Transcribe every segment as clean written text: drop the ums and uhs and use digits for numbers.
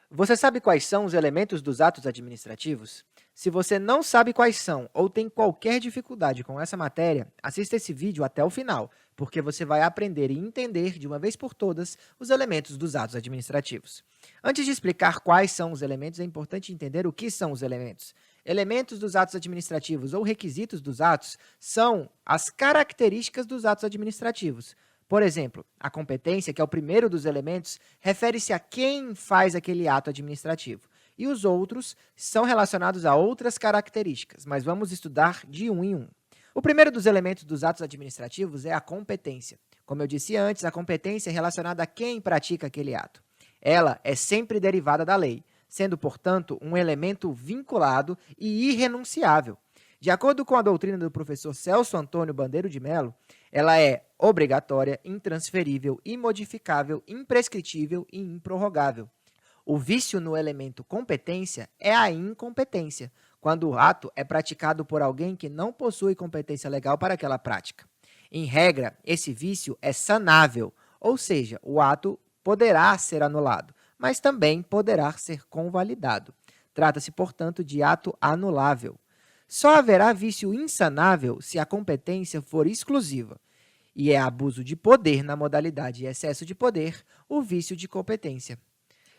Você sabe quais são os elementos dos atos administrativos? Se você não sabe quais são ou tem qualquer dificuldade com essa matéria, assista esse vídeo até o final, porque você vai aprender e entender de uma vez por todas os elementos dos atos administrativos. Antes de explicar quais são os elementos, é importante entender o que são os elementos. Elementos dos atos administrativos ou requisitos dos atos são as características dos atos administrativos. Por exemplo, a competência, que é o primeiro dos elementos, refere-se a quem faz aquele ato administrativo. E os outros são relacionados a outras características, mas vamos estudar de um em um. O primeiro dos elementos dos atos administrativos é a competência. Como eu disse antes, a competência é relacionada a quem pratica aquele ato. Ela é sempre derivada da lei, sendo, portanto, um elemento vinculado e irrenunciável. De acordo com a doutrina do professor Celso Antônio Bandeiro de Mello, ela é obrigatória, intransferível, imodificável, imprescritível e improrrogável. O vício no elemento competência é a incompetência, quando o ato é praticado por alguém que não possui competência legal para aquela prática. Em regra, esse vício é sanável, ou seja, o ato poderá ser anulado, mas também poderá ser convalidado. Trata-se, portanto, de ato anulável. Só haverá vício insanável se a competência for exclusiva, e é abuso de poder na modalidade excesso de poder, o vício de competência.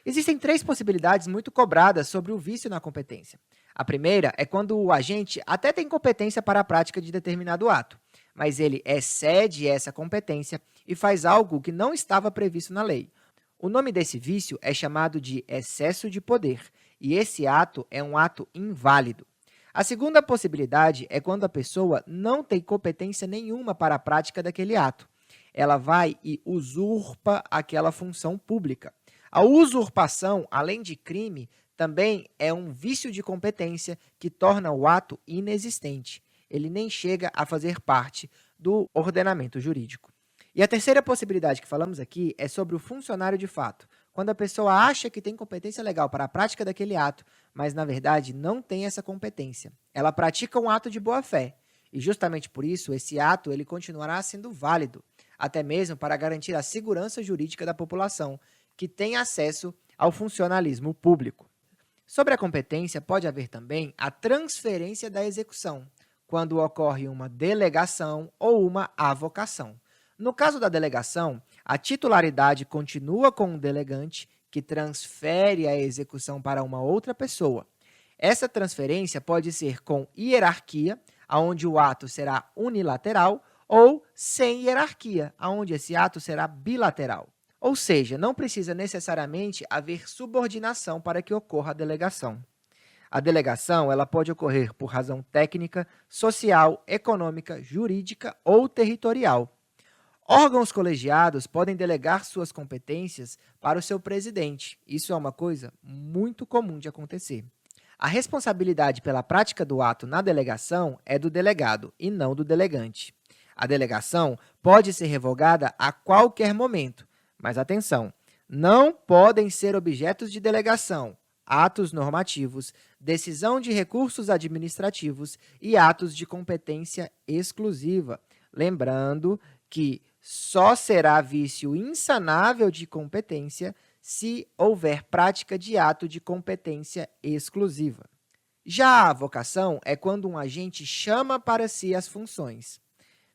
Existem três possibilidades muito cobradas sobre o vício na competência. A primeira é quando o agente até tem competência para a prática de determinado ato, mas ele excede essa competência e faz algo que não estava previsto na lei. O nome desse vício é chamado de excesso de poder, e esse ato é um ato inválido. A segunda possibilidade é quando a pessoa não tem competência nenhuma para a prática daquele ato. Ela vai e usurpa aquela função pública. A usurpação, além de crime, também é um vício de competência que torna o ato inexistente. Ele nem chega a fazer parte do ordenamento jurídico. E a terceira possibilidade que falamos aqui é sobre o funcionário de fato, quando a pessoa acha que tem competência legal para a prática daquele ato, mas, na verdade, não tem essa competência. Ela pratica um ato de boa-fé, e justamente por isso, esse ato ele continuará sendo válido, até mesmo para garantir a segurança jurídica da população, que tem acesso ao funcionalismo público. Sobre a competência, pode haver também a transferência da execução, quando ocorre uma delegação ou uma avocação. No caso da delegação, a titularidade continua com o delegante, que transfere a execução para uma outra pessoa. Essa transferência pode ser com hierarquia, onde o ato será unilateral, ou sem hierarquia, onde esse ato será bilateral. Ou seja, não precisa necessariamente haver subordinação para que ocorra a delegação. A delegação ela pode ocorrer por razão técnica, social, econômica, jurídica ou territorial. Órgãos colegiados podem delegar suas competências para o seu presidente. Isso é uma coisa muito comum de acontecer. A responsabilidade pela prática do ato na delegação é do delegado e não do delegante. A delegação pode ser revogada a qualquer momento, mas atenção, não podem ser objetos de delegação atos normativos, decisão de recursos administrativos e atos de competência exclusiva. Lembrando que só será vício insanável de competência se houver prática de ato de competência exclusiva. Já a avocação é quando um agente chama para si as funções.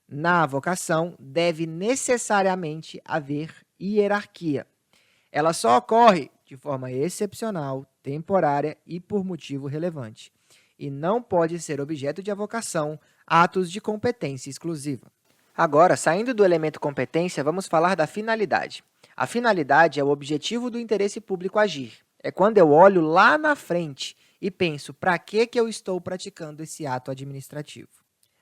Na avocação, deve necessariamente haver hierarquia. Ela só ocorre de forma excepcional, temporária e por motivo relevante, e não pode ser objeto de avocação atos de competência exclusiva. Agora, saindo do elemento competência, vamos falar da finalidade. A finalidade é o objetivo do interesse público agir. É quando eu olho lá na frente e penso para que eu estou praticando esse ato administrativo.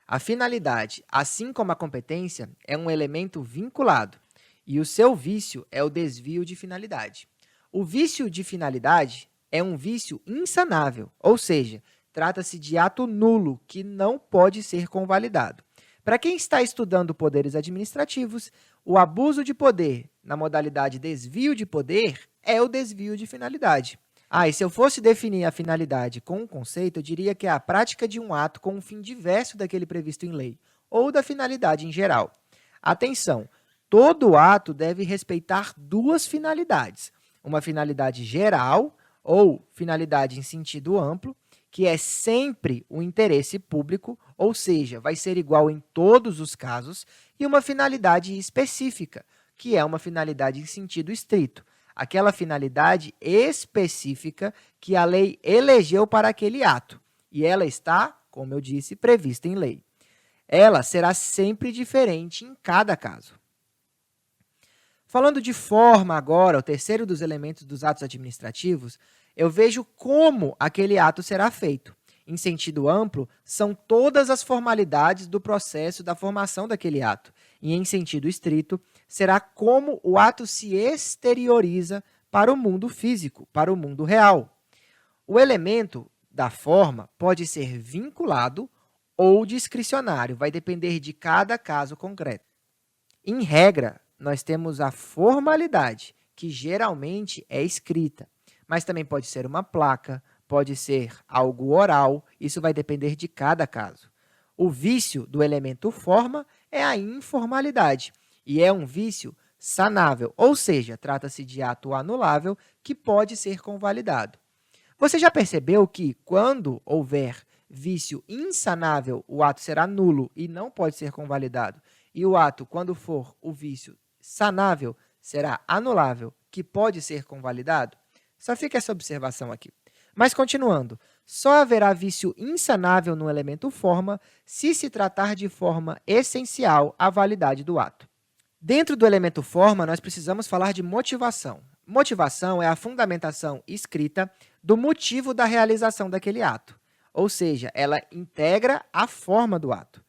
A finalidade, assim como a competência, é um elemento vinculado, e o seu vício é o desvio de finalidade. O vício de finalidade é um vício insanável, ou seja, trata-se de ato nulo que não pode ser convalidado. Para quem está estudando poderes administrativos, o abuso de poder na modalidade desvio de poder é o desvio de finalidade. E se eu fosse definir a finalidade com um conceito, eu diria que é a prática de um ato com um fim diverso daquele previsto em lei, ou da finalidade em geral. Atenção, todo ato deve respeitar duas finalidades, uma finalidade geral, ou finalidade em sentido amplo, que é sempre o interesse público, ou seja, vai ser igual em todos os casos, e uma finalidade específica, que é uma finalidade em sentido estrito, aquela finalidade específica que a lei elegeu para aquele ato, e ela está, como eu disse, prevista em lei. Ela será sempre diferente em cada caso. Falando de forma agora, o terceiro dos elementos dos atos administrativos, eu vejo como aquele ato será feito. Em sentido amplo, são todas as formalidades do processo da formação daquele ato. E em sentido estrito, será como o ato se exterioriza para o mundo físico, para o mundo real. O elemento da forma pode ser vinculado ou discricionário, vai depender de cada caso concreto. Em regra, nós temos a formalidade, que geralmente é escrita, mas também pode ser uma placa, pode ser algo oral, isso vai depender de cada caso. O vício do elemento forma é a informalidade, e é um vício sanável, ou seja, trata-se de ato anulável que pode ser convalidado. Você já percebeu que, quando houver vício insanável, o ato será nulo e não pode ser convalidado, e o ato, quando for o vício sanável, será anulável, que pode ser convalidado? Só fica essa observação aqui. Mas, continuando, só haverá vício insanável no elemento forma se se tratar de forma essencial à validade do ato. Dentro do elemento forma, nós precisamos falar de motivação. Motivação é a fundamentação escrita do motivo da realização daquele ato, ou seja, ela integra a forma do ato.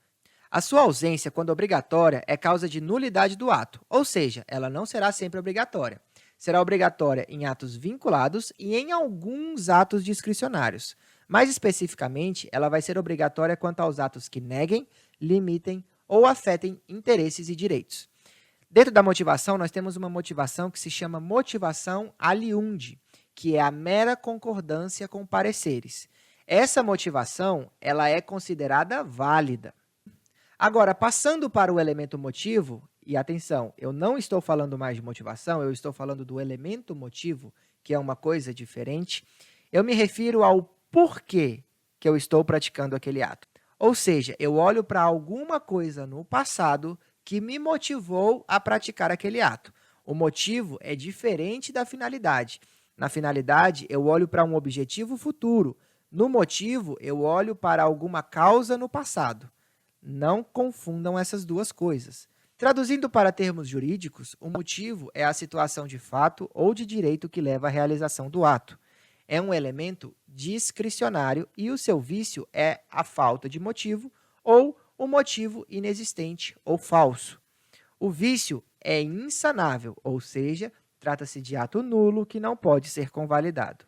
A sua ausência, quando obrigatória, é causa de nulidade do ato, ou seja, ela não será sempre obrigatória. Será obrigatória em atos vinculados e em alguns atos discricionários. Mais especificamente, ela vai ser obrigatória quanto aos atos que neguem, limitem ou afetem interesses e direitos. Dentro da motivação, nós temos uma motivação que se chama motivação aliundi, que é a mera concordância com pareceres. Essa motivação, ela é considerada válida. Agora, passando para o elemento motivo, e atenção, eu não estou falando mais de motivação, eu estou falando do elemento motivo, que é uma coisa diferente, eu me refiro ao porquê que eu estou praticando aquele ato. Ou seja, eu olho para alguma coisa no passado que me motivou a praticar aquele ato. O motivo é diferente da finalidade. Na finalidade, eu olho para um objetivo futuro. No motivo, eu olho para alguma causa no passado. Não confundam essas duas coisas. Traduzindo para termos jurídicos, o motivo é a situação de fato ou de direito que leva à realização do ato. É um elemento discricionário e o seu vício é a falta de motivo ou o motivo inexistente ou falso. O vício é insanável, ou seja, trata-se de ato nulo que não pode ser convalidado.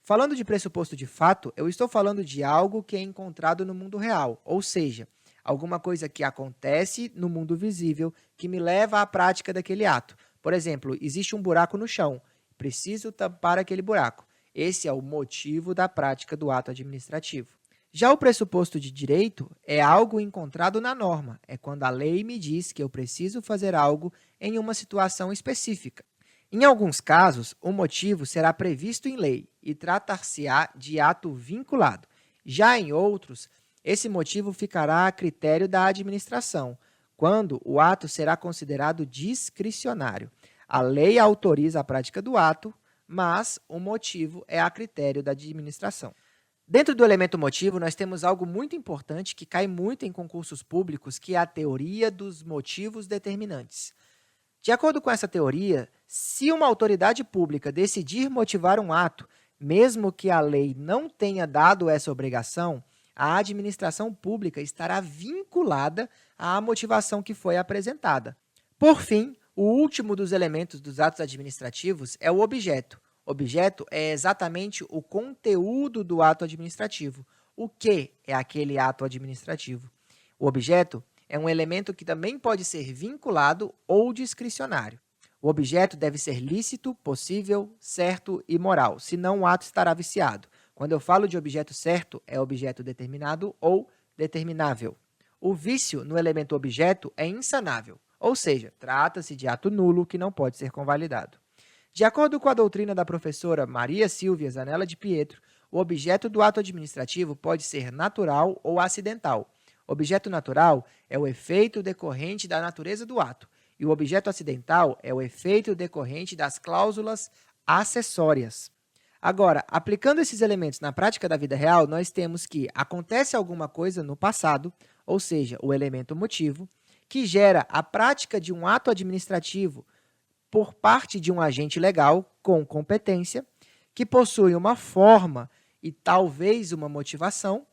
Falando de pressuposto de fato, eu estou falando de algo que é encontrado no mundo real, ou seja, alguma coisa que acontece no mundo visível que me leva à prática daquele ato. Por exemplo, existe um buraco no chão, preciso tampar aquele buraco. Esse é o motivo da prática do ato administrativo. Já o pressuposto de direito é algo encontrado na norma, é quando a lei me diz que eu preciso fazer algo em uma situação específica. Em alguns casos, o motivo será previsto em lei e tratar-se-á de ato vinculado. Já em outros, esse motivo ficará a critério da administração, quando o ato será considerado discricionário. A lei autoriza a prática do ato, mas o motivo é a critério da administração. Dentro do elemento motivo, nós temos algo muito importante que cai muito em concursos públicos, que é a teoria dos motivos determinantes. De acordo com essa teoria, se uma autoridade pública decidir motivar um ato, mesmo que a lei não tenha dado essa obrigação, a administração pública estará vinculada à motivação que foi apresentada. Por fim, o último dos elementos dos atos administrativos é o objeto. Objeto é exatamente o conteúdo do ato administrativo. O que é aquele ato administrativo? O objeto é um elemento que também pode ser vinculado ou discricionário. O objeto deve ser lícito, possível, certo e moral, senão o ato estará viciado. Quando eu falo de objeto certo, é objeto determinado ou determinável. O vício no elemento objeto é insanável, ou seja, trata-se de ato nulo que não pode ser convalidado. De acordo com a doutrina da professora Maria Silvia Zanella de Pietro, o objeto do ato administrativo pode ser natural ou acidental. Objeto natural é o efeito decorrente da natureza do ato, e o objeto acidental é o efeito decorrente das cláusulas acessórias. Agora, aplicando esses elementos na prática da vida real, nós temos que acontece alguma coisa no passado, ou seja, o elemento motivo, que gera a prática de um ato administrativo por parte de um agente legal com competência, que possui uma forma e talvez uma motivação,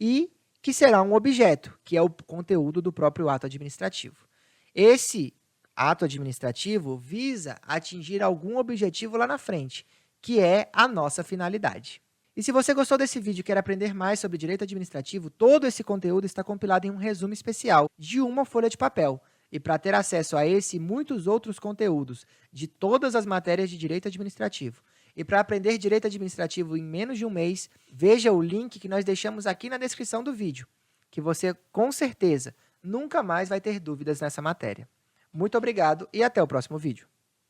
e que será um objeto, que é o conteúdo do próprio ato administrativo. Esse ato administrativo visa atingir algum objetivo lá na frente, que é a nossa finalidade. E se você gostou desse vídeo e quer aprender mais sobre direito administrativo, todo esse conteúdo está compilado em um resumo especial de uma folha de papel. E para ter acesso a esse e muitos outros conteúdos de todas as matérias de direito administrativo, e para aprender direito administrativo em menos de um mês, veja o link que nós deixamos aqui na descrição do vídeo, que você, com certeza, nunca mais vai ter dúvidas nessa matéria. Muito obrigado e até o próximo vídeo.